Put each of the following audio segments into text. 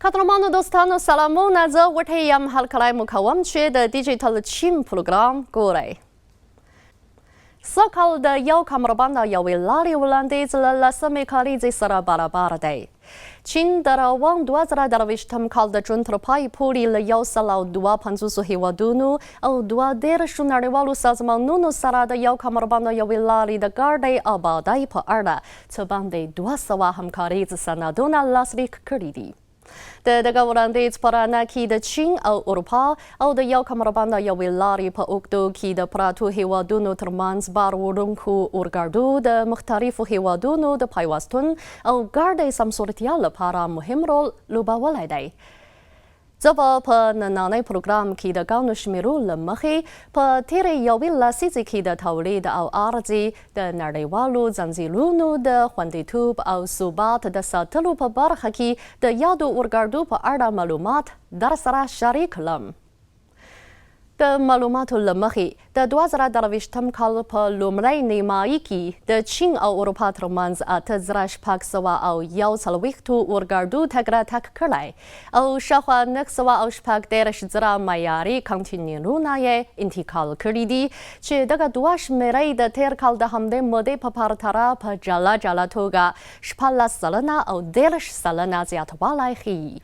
قدرمانو دوستانو سلامونه زه وټی یم هرکلی مو کوم چې د ډیجیټل چین پروګرام ګورئ. سږ کال د یو کمربند او یوې لارې وړاندیز له لسمې کلیزې سره برابر دی. چین د روان 2023 کال د جون تر پای پورې له 152 هیوادونو او 32 نړیوالو سازمانونو سره د یو کمربند او یوې لارې د ګاډۍ آبادۍ په اړه څه باندې 200 همکاریز سندونه لاسلیک کړي دي. د دغه وړاندیز په رڼا کې د چین او اروپا او د یو کمربند او یوې لارې په اوږدو کې د پراتو هیوادونو ترمنځ بار وړونکو اورګاډو د مختلفو هیوادونو د پیوستون او ګاډۍ سمسورتیا لپاره مهم رول لوبولی دی. زه به په نننۍ پروګرام کې د ګڼو شمیرو له مخې په تیرې یوې لسیزې کې د تولید او عرضې د نړیوالو ځنځيرونو د خوندیتوب او ثبات د ساتلو په برخه کې د یادو اورګاډو په اړه معلومات در سره شریک کړم. د معلوماتو له مخې د 2023 کال په لومړۍ نیمایي کې د چین او اروپا ترمنځ 8,641 اورګاډو تګ راتګ کړی او شاوخوا 914 معیاري کانټینرونه یې انتقال کړي دي چې دغه دوه شمېرې د تیر کال د همدې مودې په پرتله په جلا جلا توګه 14% او 13% زیاتوالی ښیي.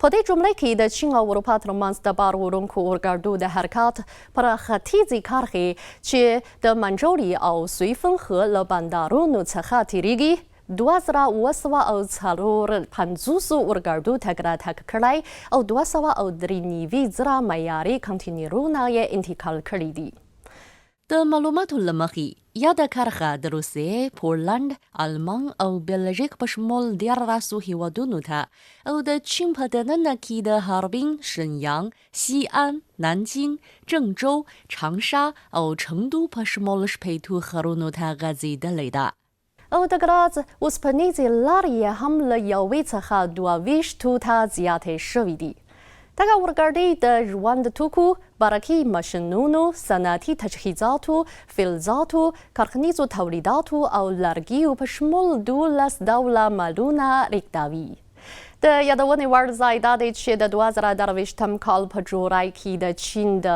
په دې جمله کې د چین او اروپا ترمنځ د بار وړونکو اورګاډو د حرکت پر ختیځې کرښې چې د منجوري او سویفنخه له بندرونو څخه تیریږي 2,250 اورګاډو تګ راتګ کړی او 293 معیاري کانټینرونه یې انتقال کړي دي. د معلوماتو له مخې یاده کرښه د روسیې، پولنډ، آلمان او بلژیک په شمول 14 هیوادونو ته او د چین په دننه کې د هاربین، شنیانګ، سیان، نانجین، زنګزhou، چانګشا او چengدو په شمول شپېتو ښارونو ته غځېدلې ده. او د ګراز اوسپنیزې لارې هم له یوې څخه 22 ته زیاتې شوي دي. دغه اورګاډي د ژوند توکو، برقي ماشینونو، صنعتي تجهیزاتو، فلزاتو، کرخنیزو تولیداتو او لرګیو په شمول 12 ډوله مالونه لیږدوي. د یادونې وړ ځای دا دی چې د 2023 کال په جولای کې د چین د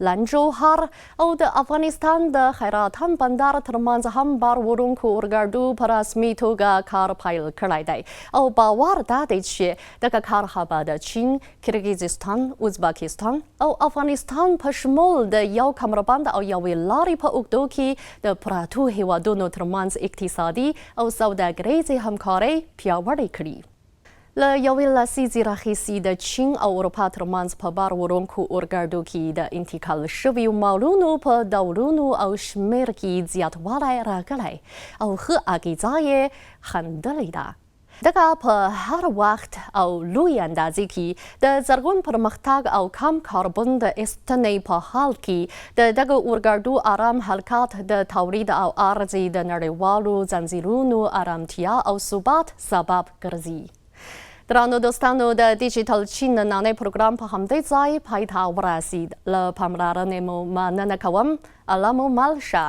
لنجو ښار او د افغانستان د خیراتان بندر ترمنځ هم بار وړونکو اورګاډو په رسمي توګه کار پیل کړی دی او باور دا دی چې دغه کار به د چین، کرغیزستان، ازبکستان او افغانستان په شمول د یو کمربند او یوې لارې په اوږدو کې د پراتو هیوادونو ترمنځ اقتصادي او سوداګریزې همکارۍ پیاوړې کړي. له یوې لسیزې راهیسې د چین او اروپا ترمنځ په بار وړونکو اورګاډو کې د انتقال شویو مالونو په ډولونو او شمېر کې زیاتوالی راغلی او ښه اغېزه یې ښندلې ده. دغه په هر وخت او لوی اندازې کې د زرغون پرمختګ او کم کاربن د ایستنې په حال کې د دغه اورګاډو آرام حرکت د تولید او عرضې د نړیوالو ځنځيرونو ارامتيا او ثبات سبب ګرځي. درانو دوستانو د ډیجیټل چین نننۍ پروګرام په همدې ځای پای ته ورسید. له پاملرنې مو مننه کوم. الله مو مل شه.